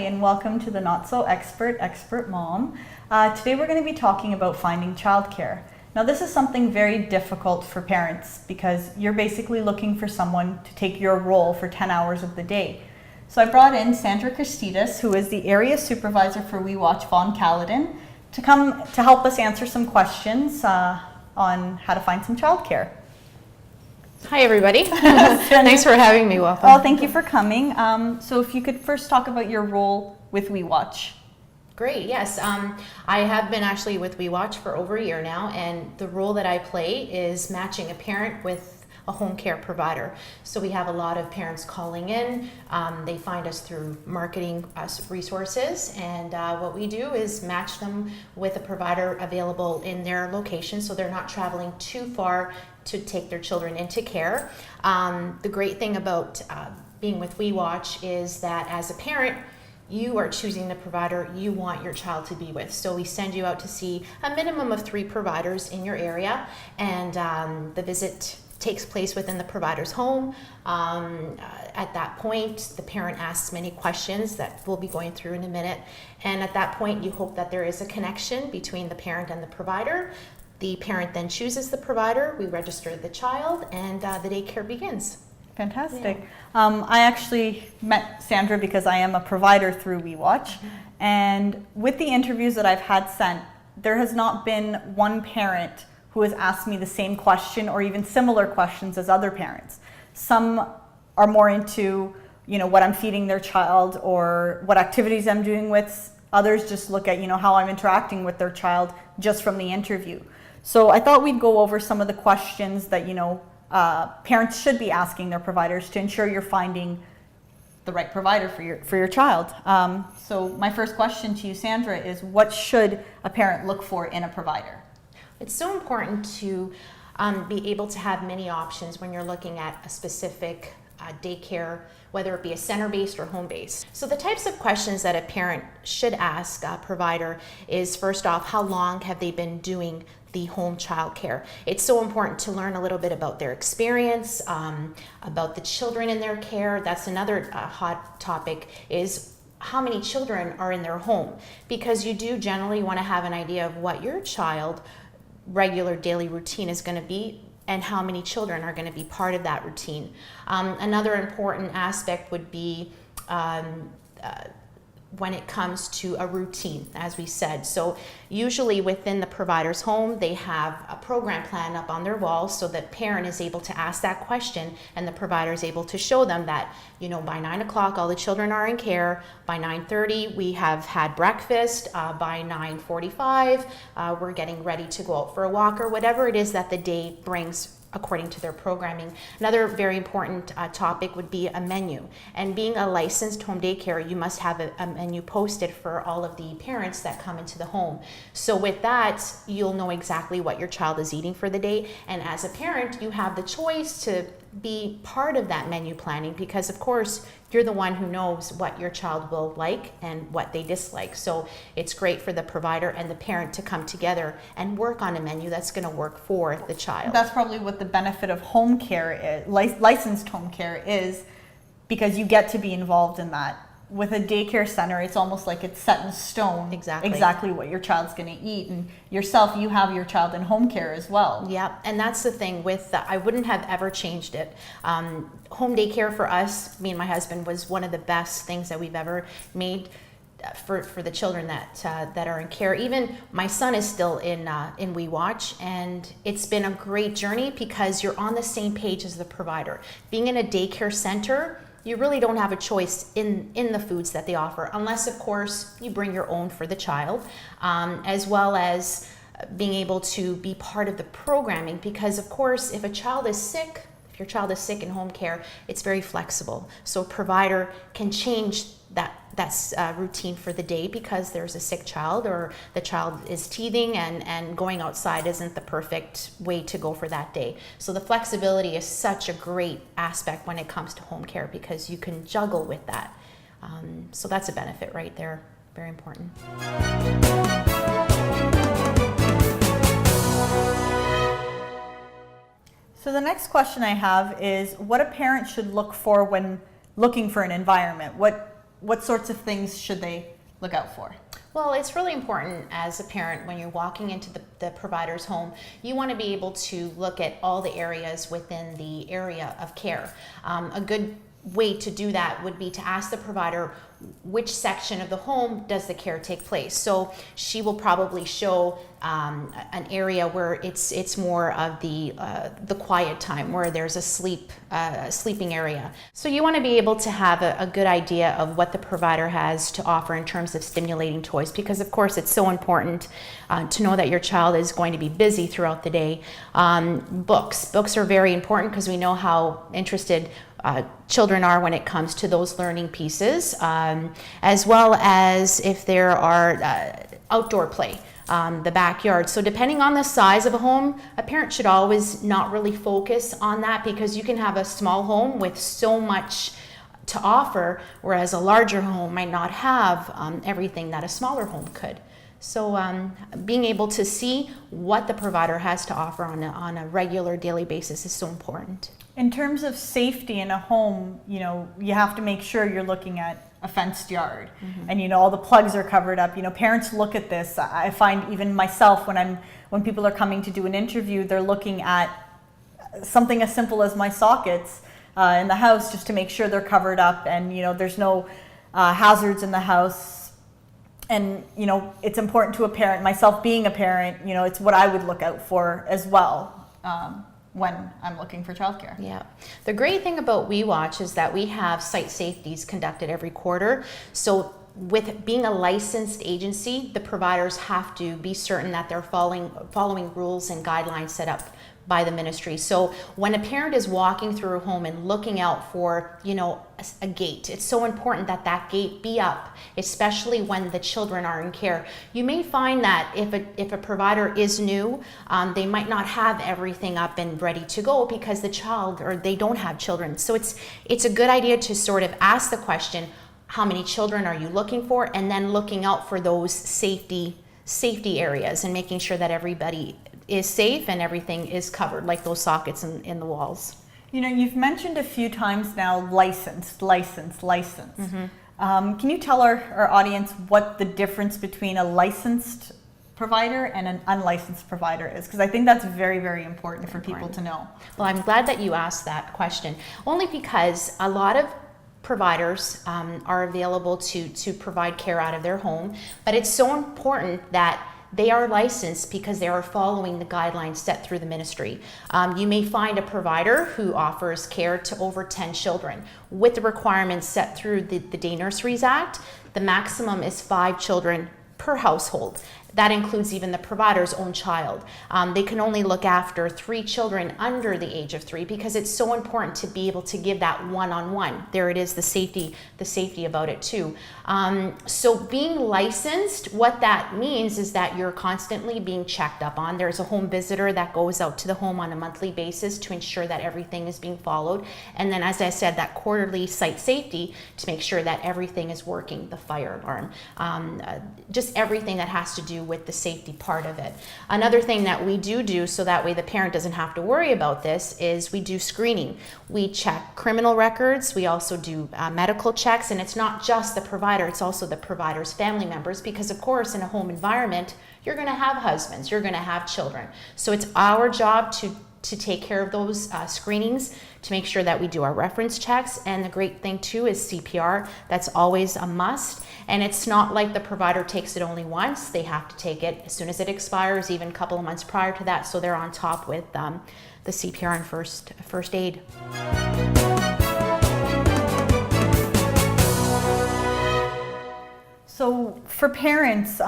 and welcome to the Not So Expert Expert Mom. Today we're going to be talking about finding childcare. Now this is something very difficult for parents because you're basically looking for someone to take your role for 10 hours of the day. So I brought in Sandra Christidas, who is the Area Supervisor for WeeWatch Vaughan Caledon, to come to help us answer some questions on how to find some childcare. Hi everybody. Thanks for having me. Welcome. Well, thank you for coming. So if you could first talk about your role with WeeWatch. Great, yes. I have been actually with WeeWatch for over a year now, and the role that I play is matching a parent with a home care provider. So we have a lot of parents calling in. They find us through marketing resources, and what we do is match them with a provider available in their location so they're not traveling too far to take their children into care. The great thing about being with WeeWatch is that as a parent, you are choosing the provider you want your child to be with. So we send you out to see a minimum of 3 providers in your area, and the visit takes place within the provider's home. At that point, the parent asks many questions that we'll be going through in a minute. And at that point, you hope that there is a connection between the parent and the provider. The parent then chooses the provider, we register the child, and the daycare begins. Fantastic. Yeah. I actually met Sandra because I am a provider through WeeWatch. Mm-hmm. And with the interviews that I've had sent, there has not been one parent who has asked me the same question or even similar questions as other parents. Some are more into, what I'm feeding their child or what activities I'm doing with. Others just look at, how I'm interacting with their child just from the interview. So I thought we'd go over some of the questions that, parents should be asking their providers to ensure you're finding the right provider for your child. So my first question to you, Sandra, is what should a parent look for in a provider? It's so important to be able to have many options when you're looking at a specific daycare, whether it be a center-based or home-based. So the types of questions that a parent should ask a provider is, first off, how long have they been doing the home child care? It's so important to learn a little bit about their experience, about the children in their care. That's another hot topic, is how many children are in their home, because you do generally want to have an idea of what your child regular daily routine is going to be and how many children are going to be part of that routine. Another important aspect would be when it comes to a routine, as we said. So usually within the provider's home, they have a program plan up on their wall so that parent is able to ask that question and the provider is able to show them that, by 9 o'clock, all the children are in care. By 9:30, we have had breakfast. By 9:45, we're getting ready to go out for a walk, or whatever it is that the day brings according to their programming. Another very important topic would be a menu. And being a licensed home daycare, you must have a menu posted for all of the parents that come into the home. So with that, you'll know exactly what your child is eating for the day. And as a parent, you have the choice to be part of that menu planning, because of course, you're the one who knows what your child will like and what they dislike. So it's great for the provider and the parent to come together and work on a menu that's going to work for the child. That's probably what the benefit of home care is, licensed home care is, because you get to be involved in that. With a daycare center, it's almost like it's set in stone exactly what your child's going to eat, and yourself, you have your child in home care as well. Yeah, and that's the thing with I wouldn't have ever changed it. Home daycare for us, me and my husband, was one of the best things that we've ever made for the children that are in care. Even my son is still in WeeWatch, and it's been a great journey because you're on the same page as the provider. Being in a daycare center, you really don't have a choice in the foods that they offer, unless, of course, you bring your own for the child, as well as being able to be part of the programming. Because, of course, if your child is sick in home care, it's very flexible. So a provider can change that's routine for the day because there's a sick child, or the child is teething and going outside isn't the perfect way to go for that day. So the flexibility is such a great aspect when it comes to home care, because you can juggle with that. So that's a benefit right there, very important. So the next question I have is what a parent should look for when looking for an environment. what sorts of things should they look out for? Well, it's really important as a parent when you're walking into the provider's home, you want to be able to look at all the areas within the area of care. A good way to do that would be to ask the provider which section of the home does the care take place. So she will probably show an area where it's more of the quiet time, where there's a sleeping area. So you want to be able to have a good idea of what the provider has to offer in terms of stimulating toys, because of course it's so important to know that your child is going to be busy throughout the day. Books are very important because we know how interested children are when it comes to those learning pieces, as well as if there are outdoor play, the backyard. So depending on the size of a home, a parent should always not really focus on that, because you can have a small home with so much to offer, whereas a larger home might not have everything that a smaller home could. So being able to see what the provider has to offer on a regular daily basis is so important. In terms of safety in a home, you know, you have to make sure you're looking at a fenced yard, and you know, all the plugs are covered up. You know, parents look at this. I find even myself when people are coming to do an interview, they're looking at something as simple as my sockets in the house, just to make sure they're covered up and, you know, there's no hazards in the house. And, you know, it's important to a parent, myself being a parent, you know, it's what I would look out for as well when I'm looking for childcare. Yeah. The great thing about WeeWatch is that we have site safeties conducted every quarter. So with being a licensed agency, the providers have to be certain that they're following rules and guidelines set up by the ministry. So when a parent is walking through a home and looking out for, you know, a gate, it's so important that that gate be up, especially when the children are in care. You may find that if a provider is new, they might not have everything up and ready to go because the child, or they don't have children. So it's a good idea to sort of ask the question, how many children are you looking for? And then looking out for those safety areas and making sure that everybody is safe and everything is covered, like those sockets in the walls. You know, you've mentioned a few times now licensed. Can you tell our audience what the difference between a licensed provider and an unlicensed provider is? Because I think that's very, very important for people to know. Well, I'm glad that you asked that question, only because a lot of providers are available to provide care out of their home, but it's so important that they are licensed because they are following the guidelines set through the ministry. You may find a provider who offers care to over 10 children with the requirements set through the Day Nurseries Act. The maximum is 5 children per household. That includes even the provider's own child. They can only look after 3 children under the age of 3 because it's so important to be able to give that one-on-one. There it is, the safety about it too. So being licensed, what that means is that you're constantly being checked up on. There's a home visitor that goes out to the home on a monthly basis to ensure that everything is being followed. And then, as I said, that quarterly site safety to make sure that everything is working, the fire alarm, just everything that has to do with the safety part of it. Another thing that we do so that way the parent doesn't have to worry about this is we do screening. We check criminal records. We also do medical checks, and it's not just the provider, it's also the provider's family members, because of course in a home environment you're going to have husbands, you're going to have children. So it's our job to take care of those screenings, to make sure that we do our reference checks. And the great thing too is CPR. That's always a must. And it's not like the provider takes it only once. They have to take it as soon as it expires, even a couple of months prior to that. So they're on top with the CPR and first aid. So for parents,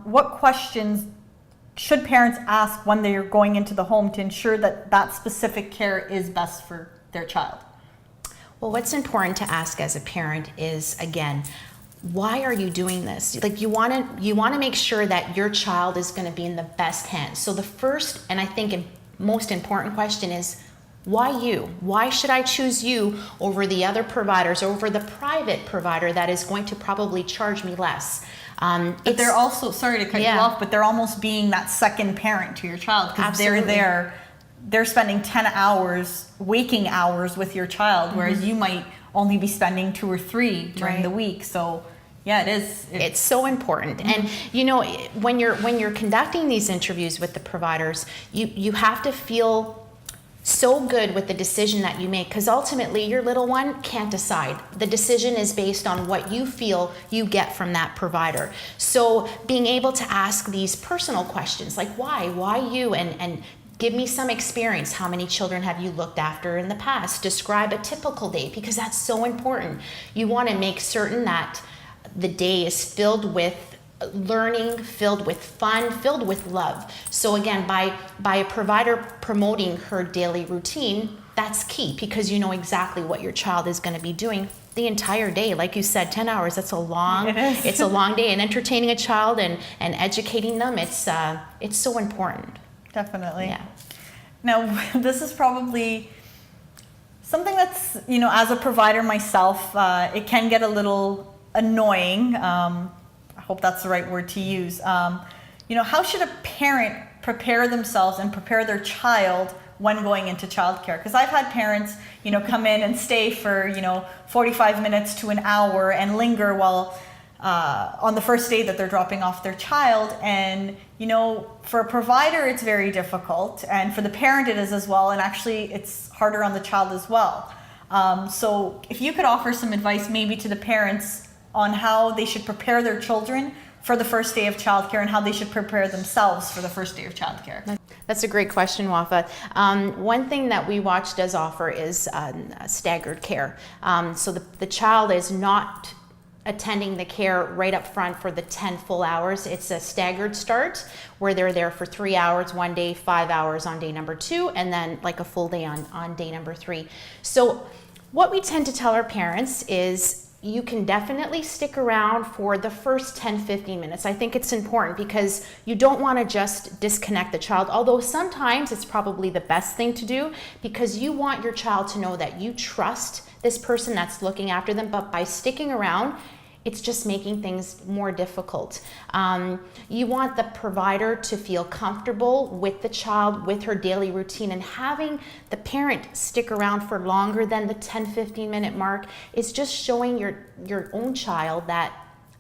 what questions should parents ask when they're going into the home to ensure that that specific care is best for their child? Well, what's important to ask as a parent is, again, why are you doing this? Like, you want to make sure that your child is going to be in the best hands. So the first, and I think most important question is, why you? Why should I choose you over the other providers, over the private provider that is going to probably charge me less? But they're also, sorry to cut you off, but they're almost being that second parent to your child, because they're spending 10 hours, waking hours with your child, whereas you might only be spending 2 or 3 during Right. the week. So yeah, it is. It's so important. And you know, when you're conducting these interviews with the providers, you have to feel so good with the decision that you make, because ultimately your little one can't decide. The decision is based on what you feel you get from that provider. So being able to ask these personal questions like why you, and give me some experience. How many children have you looked after in the past? Describe a typical day, because that's so important. You want to make certain that the day is filled with learning, filled with fun, filled with love. So again, by a provider promoting her daily routine, that's key, because you know exactly what your child is going to be doing the entire day. Like you said, 10 hours, that's a long, it's a long day, and entertaining a child and educating them, it's so important. Definitely. Yeah. Now, this is probably something that's, you know, as a provider myself, it can get a little annoying. I hope that's the right word to use. You know, how should a parent prepare themselves and prepare their child when going into childcare? Because I've had parents, you know, come in and stay for, you know, 45 minutes to an hour and linger while on the first day that they're dropping off their child. And, you know, for a provider, it's very difficult. And for the parent, it is as well. And actually, it's harder on the child as well. So if you could offer some advice maybe to the parents on how they should prepare their children for the first day of childcare and how they should prepare themselves for the first day of childcare. That's a great question, Wafa. One thing that WeeWatch does offer is staggered care. So the child is not attending the care right up front for the 10 full hours. It's a staggered start where they're there for 3 hours one day, 5 hours on day number 2, and then like a full day on day number 3. So what we tend to tell our parents is you can definitely stick around for the first 10-15 minutes. I think it's important because you don't want to just disconnect the child, although sometimes it's probably the best thing to do, because you want your child to know that you trust this person that's looking after them. But by sticking around, it's just making things more difficult. You want the provider to feel comfortable with the child, with her daily routine, and having the parent stick around for longer than the 10-15 minute mark is just showing your own child that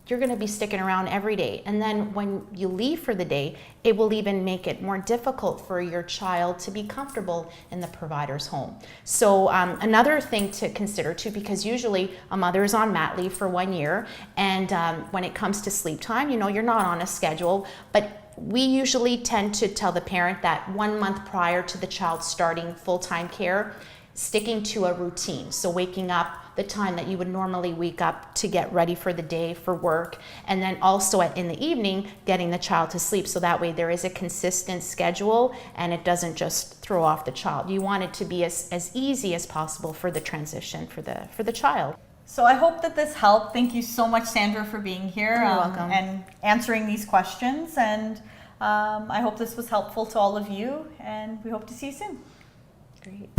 you're going to be sticking around every day. And then when you leave for the day, it will even make it more difficult for your child to be comfortable in the provider's home. So another thing to consider too, because usually a mother is on mat leave for 1 year, and when it comes to sleep time, you know, you're not on a schedule, but we usually tend to tell the parent that 1 month prior to the child starting full-time care, sticking to a routine. So waking up the time that you would normally wake up to get ready for the day for work, and then also in the evening getting the child to sleep, so that way there is a consistent schedule and it doesn't just throw off the child. You want it to be as easy as possible for the transition for the child. So I hope that this helped. Thank you so much, Sandra, for being here. You're welcome. And answering these questions. And I hope this was helpful to all of you, and we hope to see you soon. Great.